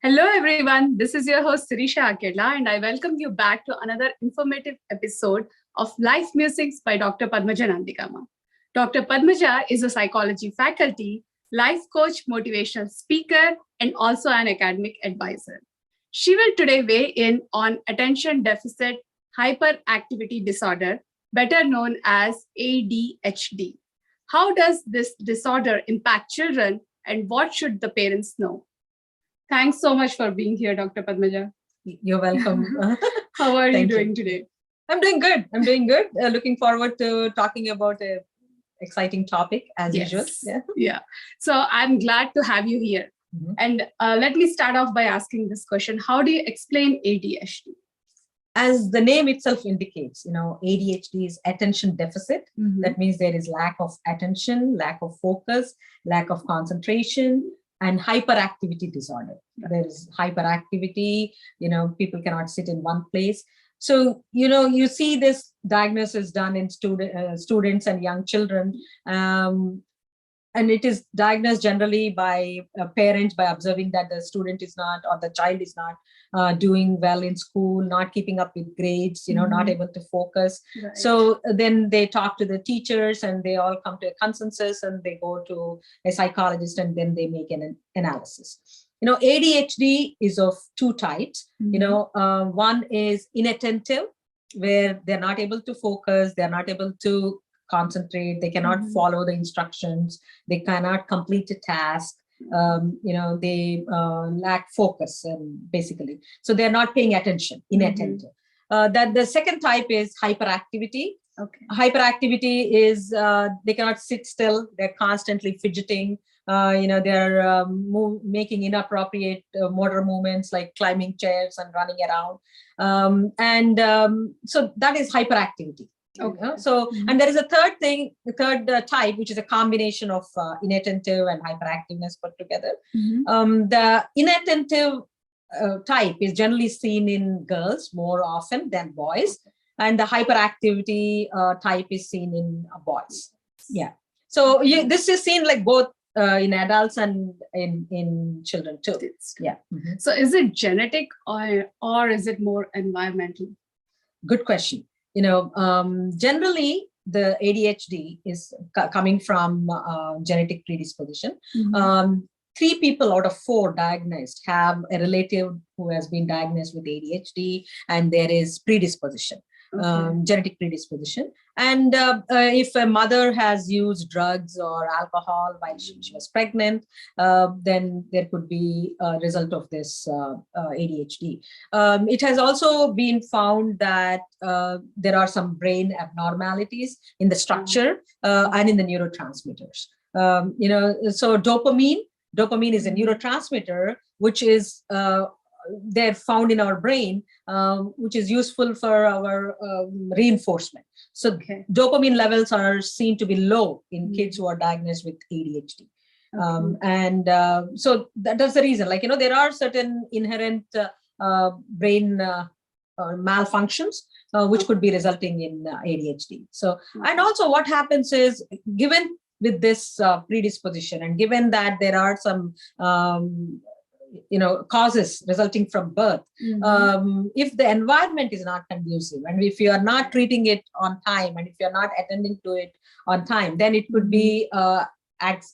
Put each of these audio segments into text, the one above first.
Hello, everyone. This is your host, Sirisha Akela, and I welcome you back to another informative episode of Life Musings by Dr. Padmaja Nandigama. Dr. Padmaja is a psychology faculty, life coach, motivational speaker, and also an academic advisor. She will today weigh in on attention deficit hyperactivity disorder, better known as ADHD. How does this disorder impact children, and what should the parents know? Thanks so much for being here, Dr. Padmaja. You're welcome. How are you doing today? I'm doing good. Looking forward to talking about an exciting topic as usual. Yeah. So I'm glad to have you here. Mm-hmm. And let me start off by asking this question. How do you explain ADHD? As the name itself indicates, ADHD is attention deficit. Mm-hmm. That means there is lack of attention, lack of focus, lack of concentration, and hyperactivity disorder. There is hyperactivity, people cannot sit in one place. So, you see this diagnosis done in students and young children. And it is diagnosed generally by parents by observing that the student is not, or the child is not doing well in school, not keeping up with grades, not able to focus. Right. So then they talk to the teachers and they all come to a consensus and they go to a psychologist and then they make an analysis. ADHD is of two types. One is inattentive, where they're not able to focus, they're not able to concentrate, they cannot follow the instructions, they cannot complete a task, they lack focus, basically. So they're not paying attention, inattentive. That the second type is hyperactivity. Okay. Hyperactivity is they cannot sit still, they're constantly fidgeting, they're making inappropriate motor movements like climbing chairs and running around. So that is hyperactivity. Okay. So, and there is a third type, which is a combination of inattentive and hyperactiveness put together. The inattentive type is generally seen in girls more often than boys, and the hyperactivity type is seen in boys. Yeah. So this is seen like both in adults and in children too. Yeah. So is it genetic or is it more environmental? Good question. Generally, the ADHD is coming from genetic predisposition. 3 people out of 4 diagnosed have a relative who has been diagnosed with ADHD, and there is predisposition. Genetic predisposition. And if a mother has used drugs or alcohol while she was pregnant, then there could be a result of this ADHD. It has also been found that there are some brain abnormalities in the structure and in the neurotransmitters. So dopamine is a neurotransmitter, which is they're found in our brain, which is useful for our reinforcement. So dopamine levels are seen to be low in kids who are diagnosed with ADHD. So that's the reason, there are certain inherent brain malfunctions, which could be resulting in ADHD. So, and also what happens is, given with this predisposition, and given that there are some causes resulting from birth, if the environment is not conducive, and if you are not treating it on time, and if you're not attending to it on time, then it could be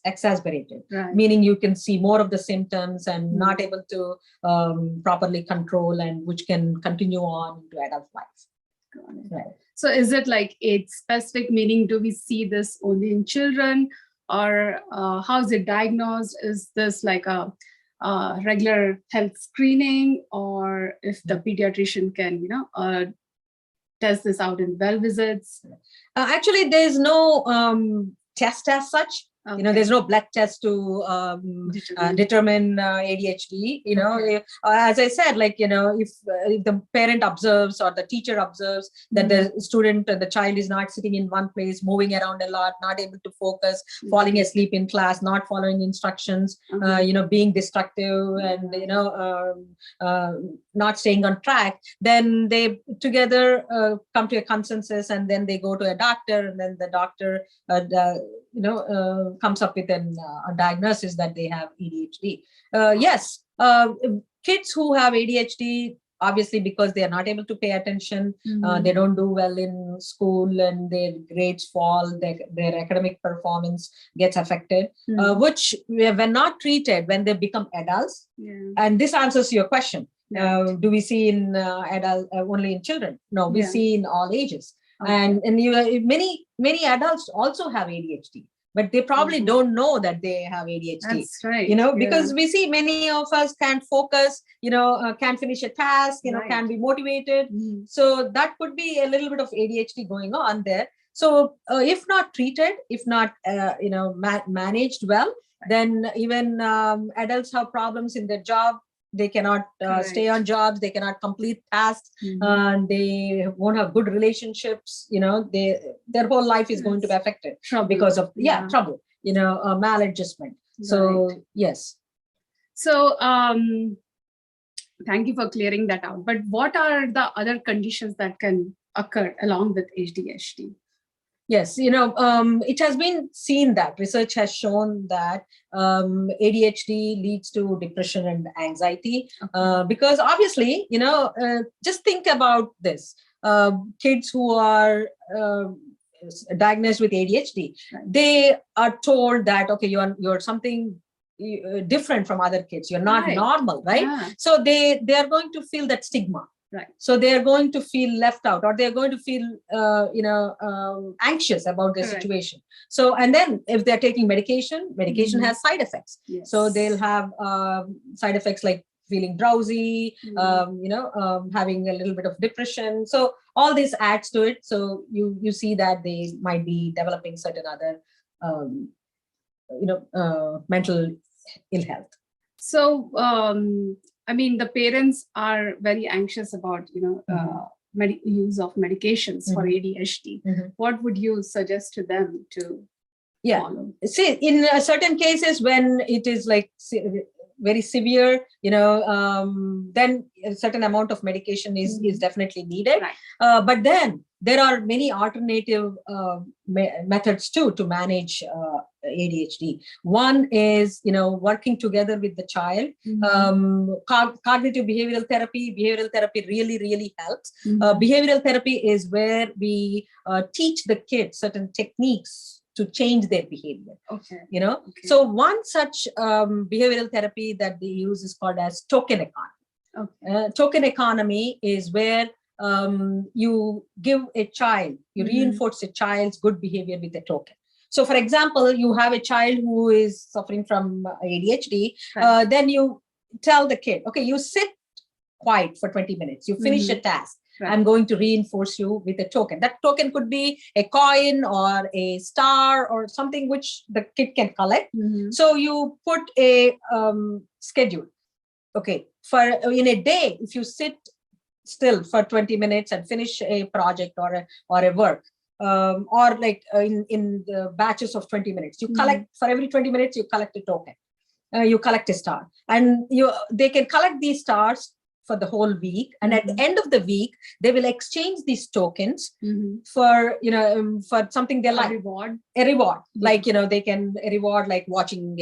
exacerbated, meaning you can see more of the symptoms and not able to properly control, and which can continue on into adult life. Right. So is it like age specific, meaning do we see this only in children, or how is it diagnosed? Is this like a regular health screening, or if the pediatrician can, test this out in well visits? Actually, there is no test as such. There's no blood test to determine ADHD. As I said, if the parent observes or the teacher observes that the student, the child is not sitting in one place, moving around a lot, not able to focus, falling asleep in class, not following instructions, being destructive, and not staying on track, then they together come to a consensus, and then they go to a doctor, and then the doctor comes up with a diagnosis that they have ADHD. Yes, kids who have ADHD, obviously because they are not able to pay attention, they don't do well in school and their grades fall, their academic performance gets affected, which when not treated, when they become adults, and this answers your question. Do we see in adult only in children? No, we see in all ages. And many adults also have ADHD, but they probably don't know that they have ADHD. That's right. Because we see many of us can't focus, can't finish a task, can be motivated. So that could be a little bit of ADHD going on there. So if not treated, if not, managed well, then even adults have problems in their job. They cannot stay on jobs. They cannot complete tasks. They won't have good relationships. Their whole life is going to be affected because of trouble. Maladjustment. So yes. So thank you for clearing that out. But what are the other conditions that can occur along with ADHD? Yes, it has been seen that research has shown that ADHD leads to depression and anxiety, because obviously, just think about this. Kids who are diagnosed with ADHD, they are told that, okay, you're something different from other kids. You're not normal, right? Yeah. So they are going to feel that stigma. Right. So they are going to feel left out, or they're going to feel, anxious about their situation. So, and then if they're taking medication has side effects. Yes. So they'll have side effects like feeling drowsy, having a little bit of depression. So all this adds to it. So you see that they might be developing certain other, mental ill health. So, the parents are very anxious about, use of medications for ADHD. What would you suggest to them to follow? See, in certain cases when it is like very severe, then a certain amount of medication is definitely needed. Right. But then there are many alternative methods too to manage ADHD. One is, working together with the child. Cognitive behavioral therapy really, really helps. Behavioral therapy is where we teach the kids certain techniques to change their behavior. Okay. So one such behavioral therapy that they use is called as token economy. Okay. Token economy is where you give a child, you reinforce a child's good behavior with a token. So for example, you have a child who is suffering from ADHD, then you tell the kid, okay, you sit quiet for 20 minutes, you finish a task. Right. I'm going to reinforce you with a token. That token could be a coin or a star or something which the kid can collect. So you put a schedule. Okay, in a day, if you sit still for 20 minutes and finish a project or a work, or like in the batches of 20 minutes, you collect for every 20 minutes, you collect a token. You collect a star, and they can collect these stars for the whole week, and at the end of the week they will exchange these tokens for for something they like. A reward like they can reward like watching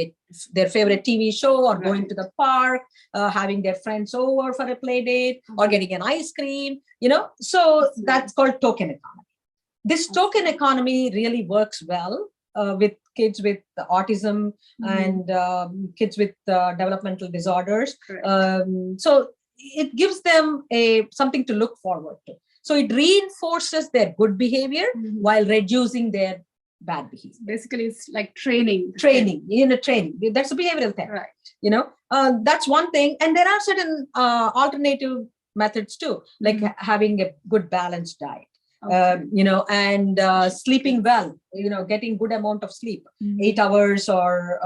their favorite TV show, or going to the park, having their friends over for a play date, or getting an ice cream. So that's called token economy. This token economy really works well with kids with autism and kids with developmental disorders. So it gives them something to look forward to. So it reinforces their good behavior while reducing their bad behavior. Basically, it's like training. Training. That's a behavioral therapy. Right. That's one thing. And there are certain alternative methods too, like having a good balanced diet. And sleeping well, getting good amount of sleep, 8 hours or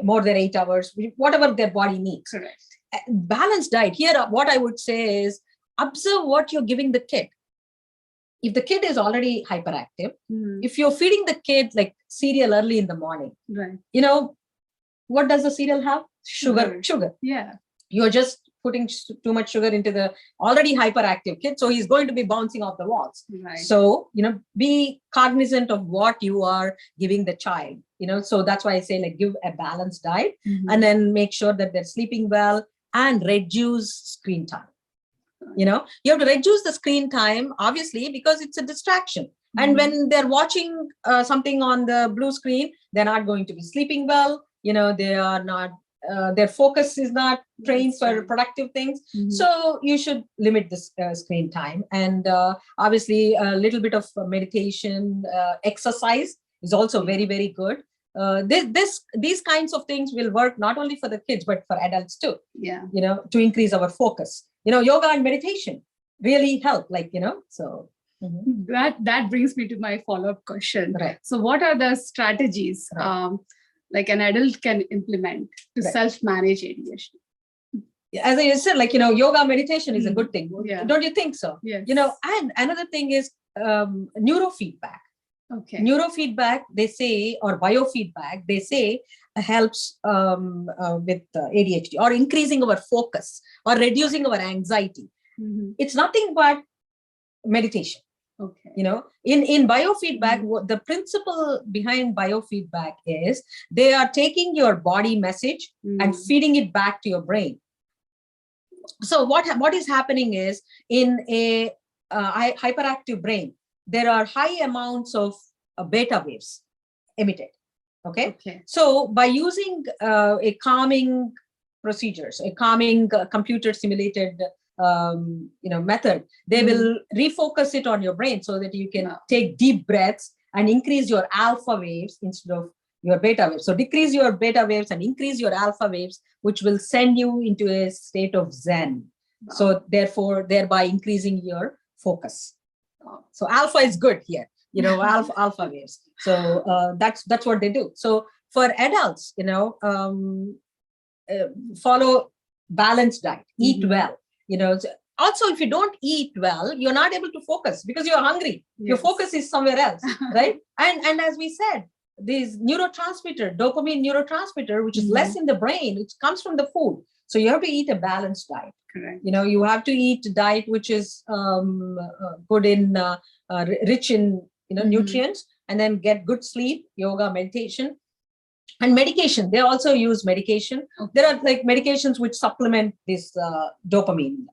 more than 8 hours, whatever their body needs. Correct. Balanced diet. Here, what I would say is observe what you're giving the kid. If the kid is already hyperactive, if you're feeding the kid like cereal early in the morning, right? What does the cereal have? Sugar. Yeah. You're just putting too much sugar into the already hyperactive kid, so he's going to be bouncing off the walls. Right. So be cognizant of what you are giving the child. So that's why I say like give a balanced diet, and then make sure that they're sleeping well, and reduce screen time. You have to reduce the screen time, obviously, because it's a distraction. And when they're watching something on the blue screen, they're not going to be sleeping well. They are not, their focus is not trained for productive things. So you should limit this screen time. And obviously, a little bit of meditation, exercise is also very, very good. These kinds of things will work not only for the kids, but for adults too. Yeah. To increase our focus. Yoga and meditation really help, so. That brings me to my follow-up question. Right. So what are the strategies like an adult can implement to self-manage ADHD? As I said, yoga meditation is a good thing. Yeah. Don't you think so? Yes. And another thing is neurofeedback. Okay. Neurofeedback, they say, or biofeedback, they say, helps with ADHD, or increasing our focus, or reducing our anxiety. It's nothing but meditation. Okay. In biofeedback, the principle behind biofeedback is they are taking your body message and feeding it back to your brain. So what is happening is, in a hyperactive brain, there are high amounts of beta waves emitted. Okay. So by using a calming procedures, a calming computer simulated method, they will refocus it on your brain so that you can take deep breaths and increase your alpha waves instead of your beta waves. So decrease your beta waves and increase your alpha waves, which will send you into a state of Zen. So therefore, thereby increasing your focus. So alpha is good here, alpha waves. So that's what they do. So for adults, follow balanced diet, eat well. Also, if you don't eat well, you're not able to focus because you're hungry. Yes. Your focus is somewhere else, right? And as we said, this neurotransmitter, dopamine neurotransmitter, which is less in the brain, it comes from the food. So you have to eat a balanced diet. Correct. You have to eat a diet which is good in, rich in, nutrients, and then get good sleep, yoga, meditation. And medication, they also use medication. Okay. There are medications which supplement this dopamine.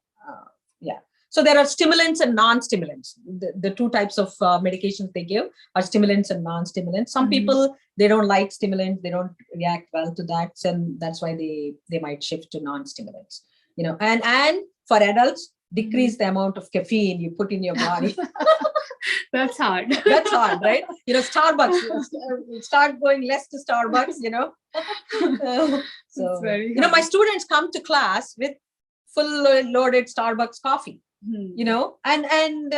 So there are stimulants and non-stimulants. The two types of medications they give are stimulants and non-stimulants. Some people, they don't like stimulants. They don't react well to that. And that's why they might shift to non-stimulants. And for adults, decrease the amount of caffeine you put in your body. That's hard. That's hard, right? Starbucks, start going less to Starbucks, So, my students come to class with full loaded Starbucks coffee, and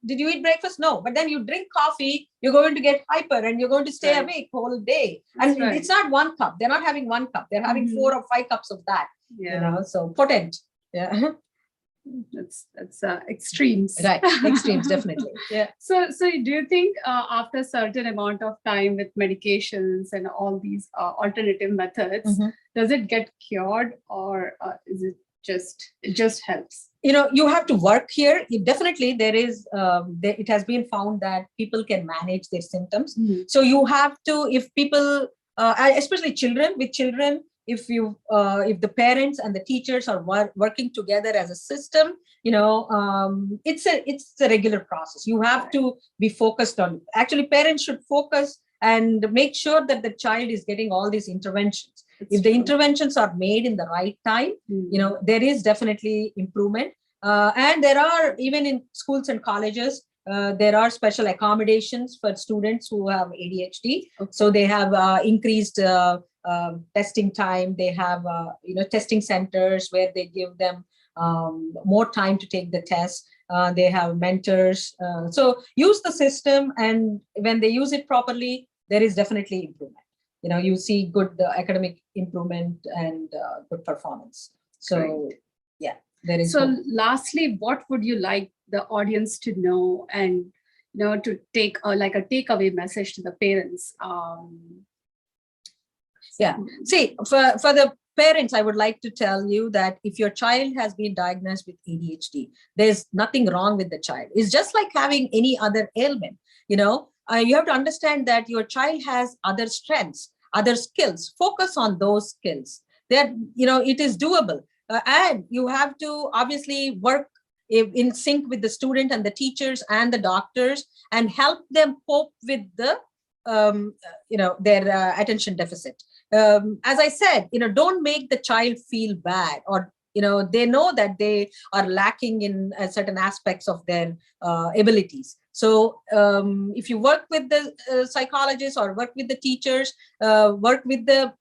did you eat breakfast? No, but then you drink coffee, you're going to get hyper and you're going to stay awake whole day. And it's not 1 cup. They're not having 1 cup. They're having 4 or 5 cups of that, so potent. Yeah. That's extremes, right? Extremes, definitely. Yeah. So do you think after a certain amount of time with medications and all these alternative methods, does it get cured, or is it just helps? You have to work here. Definitely, there is. It has been found that people can manage their symptoms. So you have to, if people, especially children, if the parents and the teachers are working together as a system, it's a regular process. You have to be focused on. Actually, parents should focus and make sure that the child is getting all these interventions. If the interventions are made in the right time, there is definitely improvement. And there are, even in schools and colleges, there are special accommodations for students who have ADHD. Okay. So they have increased testing time. They have testing centers where they give them more time to take the test. They have mentors. So use the system, and when they use it properly, there is definitely improvement. You see good academic improvement and good performance. So great. Yeah, there is. So lastly, what would you like the audience to know, and to take a takeaway message to the parents? Yeah. See, for the parents, I would like to tell you that if your child has been diagnosed with ADHD, there's nothing wrong with the child. It's just like having any other ailment. You have to understand that your child has other strengths, other skills. Focus on those skills. That it is doable. And you have to obviously work in sync with the student and the teachers and the doctors, and help them cope with the their attention deficit. As I said, don't make the child feel bad, or they know that they are lacking in certain aspects of their abilities. So if you work with the psychologists or work with the teachers, work with the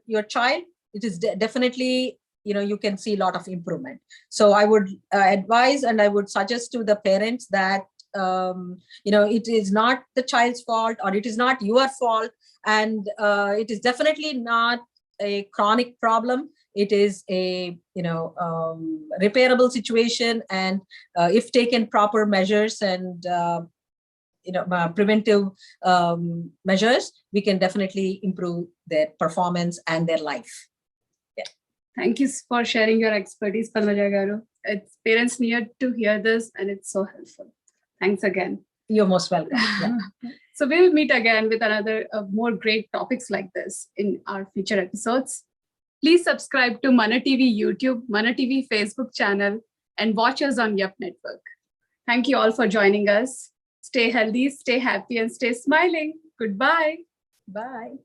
your child, it is definitely, you can see a lot of improvement. So I would advise, and I would suggest to the parents that it is not the child's fault, or it is not your fault, and it is definitely not a chronic problem. It is a repairable situation, and if taken proper measures and preventive measures, we can definitely improve their performance and their life. Thank you for sharing your expertise, Padmaja Garu. It's parents need to hear this, and it's so helpful. Thanks again. You're most welcome. Yeah. So we'll meet again with another more great topics like this in our future episodes. Please subscribe to Mana TV YouTube, Mana TV Facebook channel, and watch us on YUPP Network. Thank you all for joining us. Stay healthy, stay happy, and stay smiling. Goodbye. Bye.